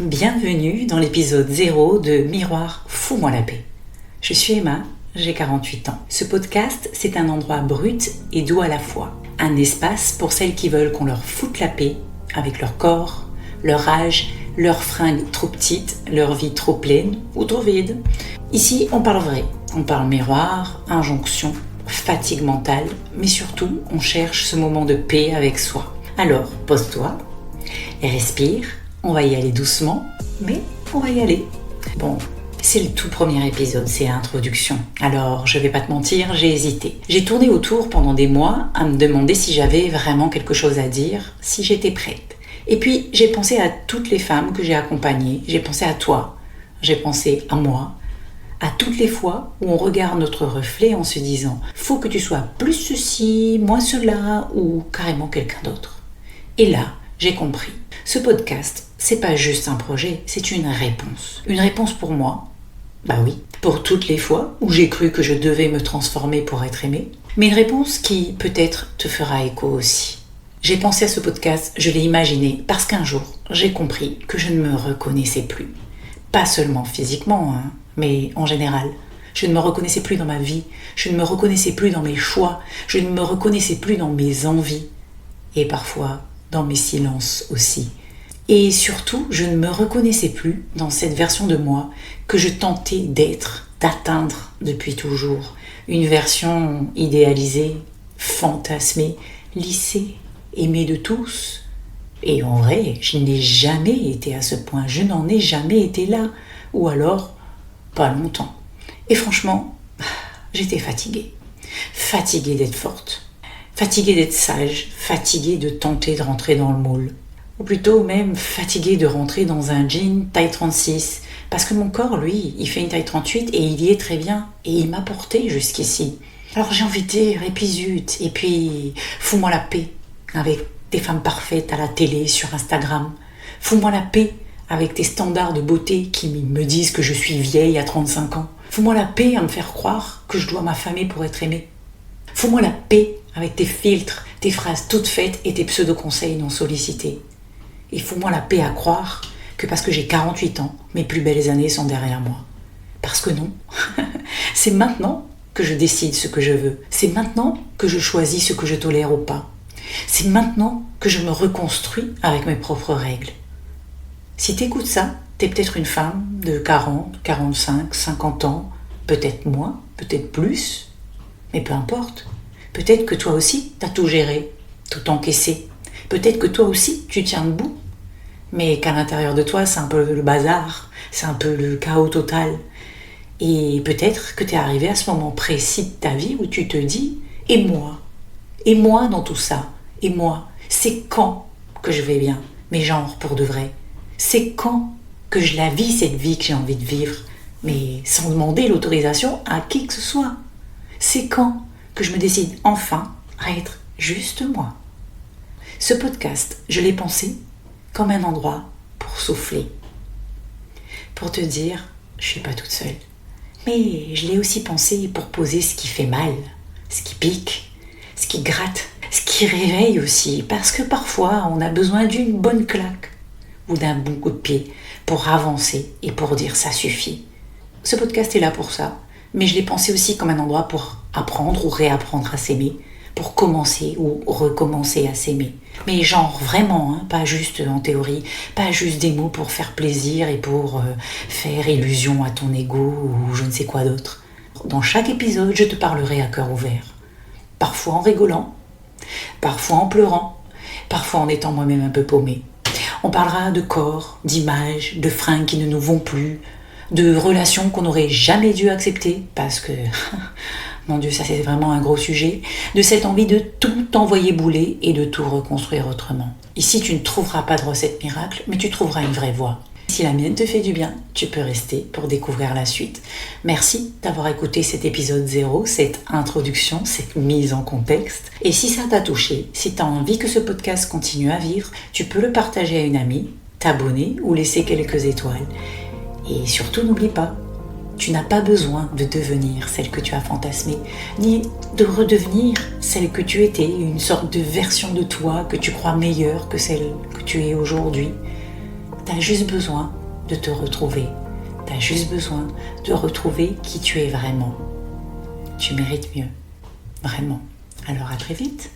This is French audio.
Bienvenue dans l'épisode 0 de Miroir, fous-moi la paix. Je suis Emma, j'ai 48 ans. Ce podcast, c'est un endroit brut et doux à la fois. Un espace pour celles qui veulent qu'on leur foute la paix avec leur corps, leur âge, leurs fringues trop petites, leur vie trop pleine ou trop vide. Ici, on parle vrai. On parle miroir, injonction, fatigue mentale, mais surtout, on cherche ce moment de paix avec soi. Alors, pose-toi et respire. On va y aller doucement, mais on va y aller. Bon, c'est le tout premier épisode, c'est l'introduction. Alors, je vais pas te mentir, j'ai hésité. J'ai tourné autour pendant des mois à me demander si j'avais vraiment quelque chose à dire, si j'étais prête. Et puis, j'ai pensé à toutes les femmes que j'ai accompagnées, j'ai pensé à toi, j'ai pensé à moi, à toutes les fois où on regarde notre reflet en se disant « faut que tu sois plus ceci, moins cela ou carrément quelqu'un d'autre ». Et là, j'ai compris. Ce podcast, c'est pas juste un projet, c'est une réponse. Une réponse pour moi, bah oui, pour toutes les fois où j'ai cru que je devais me transformer pour être aimée, mais une réponse qui peut-être te fera écho aussi. J'ai pensé à ce podcast, je l'ai imaginé, parce qu'un jour, j'ai compris que je ne me reconnaissais plus. Pas seulement physiquement, mais en général. Je ne me reconnaissais plus dans ma vie, je ne me reconnaissais plus dans mes choix, je ne me reconnaissais plus dans mes envies, et parfois dans mes silences aussi. Et surtout, je ne me reconnaissais plus dans cette version de moi que je tentais d'être, d'atteindre depuis toujours. Une version idéalisée, fantasmée, lissée, aimée de tous. Et en vrai, je n'ai jamais été à ce point, je n'en ai jamais été là. Ou alors, pas longtemps. Et franchement, j'étais fatiguée. Fatiguée d'être forte. Fatiguée d'être sage, fatiguée de tenter de rentrer dans le moule. Ou plutôt même fatiguée de rentrer dans un jean taille 36. Parce que mon corps, lui, il fait une taille 38 et il y est très bien. Et il m'a porté jusqu'ici. Alors j'ai envie de dire, et puis zut, et puis fous-moi la paix avec tes femmes parfaites à la télé, sur Instagram. Fous-moi la paix avec tes standards de beauté qui me disent que je suis vieille à 35 ans. Fous-moi la paix à me faire croire que je dois m'affamer pour être aimée. Fous-moi la paix avec tes filtres, tes phrases toutes faites et tes pseudo-conseils non sollicités. Et fous-moi la paix à croire que parce que j'ai 48 ans, mes plus belles années sont derrière moi. Parce que non, c'est maintenant que je décide ce que je veux. C'est maintenant que je choisis ce que je tolère ou pas. C'est maintenant que je me reconstruis avec mes propres règles. Si t'écoutes ça, t'es peut-être une femme de 40, 45, 50 ans, peut-être moins, peut-être plus, mais peu importe. Peut-être que toi aussi, t'as tout géré, tout encaissé. Peut-être que toi aussi, tu tiens debout. Mais qu'à l'intérieur de toi, c'est un peu le bazar, c'est un peu le chaos total. Et peut-être que t'es arrivé à ce moment précis de ta vie où tu te dis « Et moi ? Et moi dans tout ça ? Et moi ? C'est quand que je vais bien ? Mais genre pour de vrai ? C'est quand que je la vis cette vie que j'ai envie de vivre ? Mais sans demander l'autorisation à qui que ce soit. C'est quand que je me décide enfin à être juste moi. Ce podcast, je l'ai pensé comme un endroit pour souffler. Pour te dire, je suis pas toute seule. Mais je l'ai aussi pensé pour poser ce qui fait mal, ce qui pique, ce qui gratte, ce qui réveille aussi. Parce que parfois, on a besoin d'une bonne claque ou d'un bon coup de pied pour avancer et pour dire ça suffit. Ce podcast est là pour ça. Mais je l'ai pensé aussi comme un endroit pour apprendre ou réapprendre à s'aimer, pour commencer ou recommencer à s'aimer. Mais genre vraiment, pas juste en théorie, pas juste des mots pour faire plaisir et pour faire illusion à ton ego ou je ne sais quoi d'autre. Dans chaque épisode, je te parlerai à cœur ouvert. Parfois en rigolant, parfois en pleurant, parfois en étant moi-même un peu paumée. On parlera de corps, d'images, de fringues qui ne nous vont plus, de relations qu'on n'aurait jamais dû accepter parce que, mon Dieu, ça c'est vraiment un gros sujet, de cette envie de tout envoyer bouler et de tout reconstruire autrement. Ici, tu ne trouveras pas de recette miracle, mais tu trouveras une vraie voie. Si la mienne te fait du bien, tu peux rester pour découvrir la suite. Merci d'avoir écouté cet épisode 0, cette introduction, cette mise en contexte. Et si ça t'a touché, si tu as envie que ce podcast continue à vivre, tu peux le partager à une amie, t'abonner ou laisser quelques étoiles. Et surtout, n'oublie pas, tu n'as pas besoin de devenir celle que tu as fantasmée, ni de redevenir celle que tu étais, une sorte de version de toi que tu crois meilleure que celle que tu es aujourd'hui. Tu as juste besoin de te retrouver. Tu as juste besoin de retrouver qui tu es vraiment. Tu mérites mieux. Vraiment. Alors à très vite.